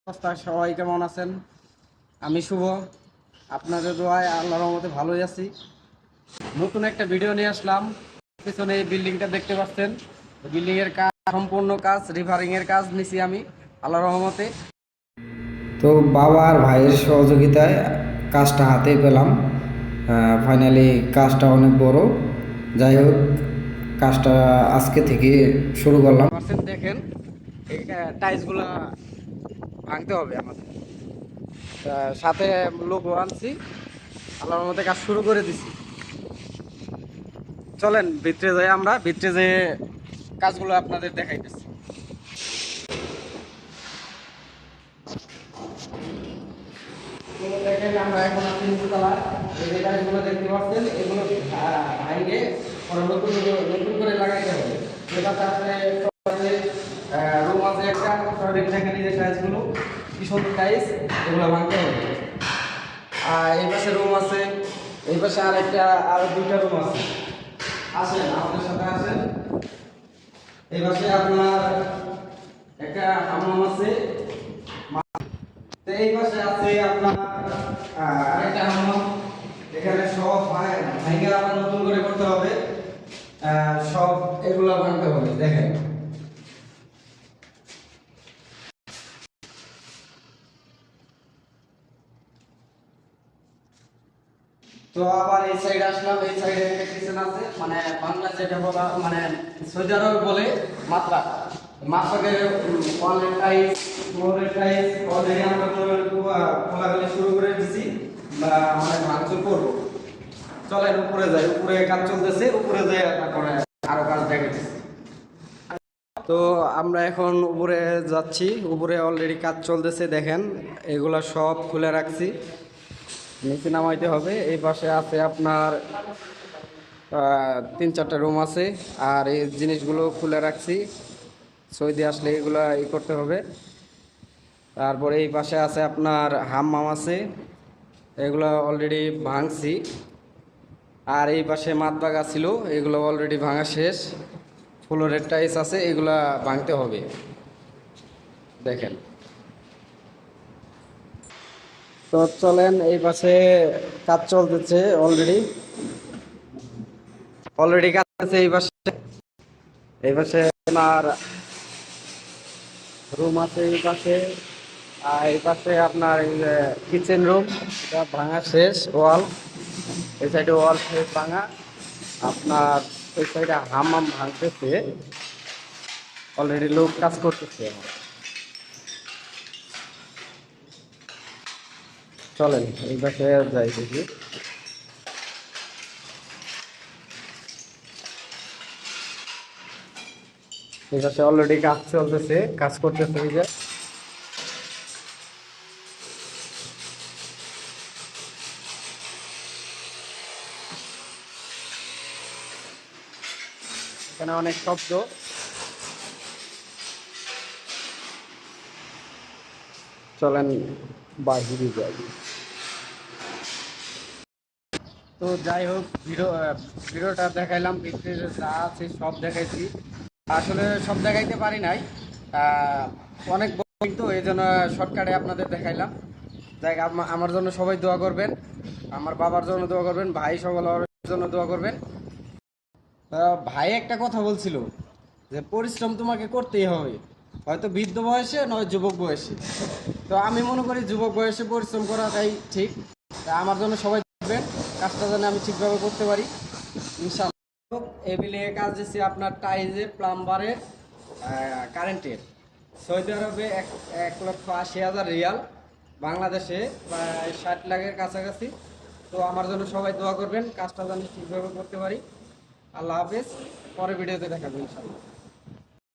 অবস্থা সবাই কেমন আছেন? আমি শুভ। আপনাদের দোয়ায় আল্লাহর রহমতে ভালোই আছি। নতুন একটা ভিডিও নিয়ে আসলাম। পিছনে এই বিল্ডিংটা দেখতে পাচ্ছেন, বিল্ডিং এর কাজ সম্পূর্ণ কাজ, রিভারিং এর কাজ নিছি আমি আল্লাহর রহমতে। তো বাবা আর ভাইয়ের সহযোগিতায় কাজটা হাতে পেলাম। ফাইনালি কাজটা অনেক বড়। যাই হোক, কাজটা আজকে থেকে শুরু করলাম। দেখেন এই টাইলসগুলো ভাঙতে হবে আমাদের। সাথে লোকও আনছি, আল্লাহর রহমতে কাজ শুরু করে দিছি। চলেন ভিতরে যাই, আমরা ভিতরে যেয়ে কাজগুলো আপনাদের দেখাইতেছি। দেখেন আমরা এখন আছি নিচতলায়। এই যে কাজগুলো দেখতে পাচ্ছেন, এগুলো ভাঙে পরে নতুন নতুন করে লাগাইতে হবে। যেটাতে আসলে রুম আছে একটা, দেখেন এই যে টাইলসগুলো কি সুন্দর টাইলস, এগুলো ভাঙতে হবে। আর এই পাশে রুম আছে, এই পাশে আরো দুইটা রুম আছে। আসেন আমাদের সাথে আসেন। এই পাশে আপনার একটা হামাম আছে, এই পাশে আছে আপনার আরেকটা হামাম। এখানে সব ভাঙা আবার নতুন করে করতে হবে, সব এগুলো ভাঙতে হবে। দেখেন তো আবার এই সাইড আসলাম। এই সাইডে একটা কিচেন আছে, মানে বাংলা যেটা বলা, মানে সৌদি আরবে বলে মাত্রা মাত্রাকে ওয়ালের টাইস, ফ্লোরের টাইস অলরেডি আমরা খোলাখালি শুরু করে দিছি, মানে ভাঙচুর করবো। চলেন উপরে যাই, উপরে কাজ চলতেছে, উপরে যাই তারপরে আরো কাজ দেখাচ্ছি। তো আমরা এখন উপরে যাচ্ছি, উপরে অলরেডি কাজ চলতেছে। দেখেন এগুলা সব খুলে রাখছি, নিচে নামাইতে হবে। এই পাশে আছে আপনার 3-4টা রুম আছে, আর এই জিনিসগুলো খুলে রাখছি, সৌদি আসলে এগুলো করতে হবে। তারপরে এই পাশে আছে আপনার হাম্মাম আছে, এগুলো অলরেডি ভাঙছি। আর এই পাশে মাদবাগা ছিল, এগুলো অলরেডি ভাঙা শেষ। ফ্লোরের টাইলস আছে, এগুলা ভাঙতে হবে। দেখেন তো চলেন, এই পাশে কাজ চলতেছে অলরেডি অলরেডি কাজ আছে। এই পাশে আপনার রুম আছে, এই পাশে আপনার কিচেন রুম, এটা ভাঙা শেষ ওয়াল। এই সাইডে ওয়াল শেষ ভাঙা। আপনার ওই সাইডে হামাম ভাঙতেছে, অলরেডি লোক কাজ করতেছে। চলেন এই পাশে যাই দেখি। এই পাশে অলরেডি কাজ চলতেছে, কাজ করতেছে। এই যে এখানে অনেক শব্দ। চলেন বাহিরে যাই। তো যাই হোক, ভিডিওটা দেখাইলাম, ভিতরে যা আছে সব দেখাইছি। আসলে সব দেখাইতে পারি নাই, অনেক বই তো এই জন্য শর্টকাটে আপনাদের দেখাইলাম। যাই আমার জন্য সবাই দোয়া করবেন, আমার বাবার জন্য দোয়া করবেন, ভাই সকলের জন্য দোয়া করবেন। ভাই একটা কথা বলছিল যে পরিশ্রম তোমাকে করতেই হবে, হয়তো বৃদ্ধ বয়সে নয় যুবক বয়সে। তো আমি মনে করি যুবক বয়সে পরিশ্রম করাটাই ঠিক। তা আমার জন্য সবাই দেখবেন, কাজটা যেন আমি ঠিকভাবে করতে পারি ইনশাআল্লাহ। এবিলে কাজ দিচ্ছি আপনার টাইলসের, প্লাম্বারের, কারেন্টের। সৌদি আরবে 1,80,000 রিয়াল, বাংলাদেশে প্রায় 60 লাখের কাছাকাছি। তো আমার জন্য সবাই দোয়া করবেন, কাজটা যেন ঠিকভাবে করতে পারি। আল্লাহ হাফেজ, পরের ভিডিওতে দেখাবো ইনশাআল্লাহ।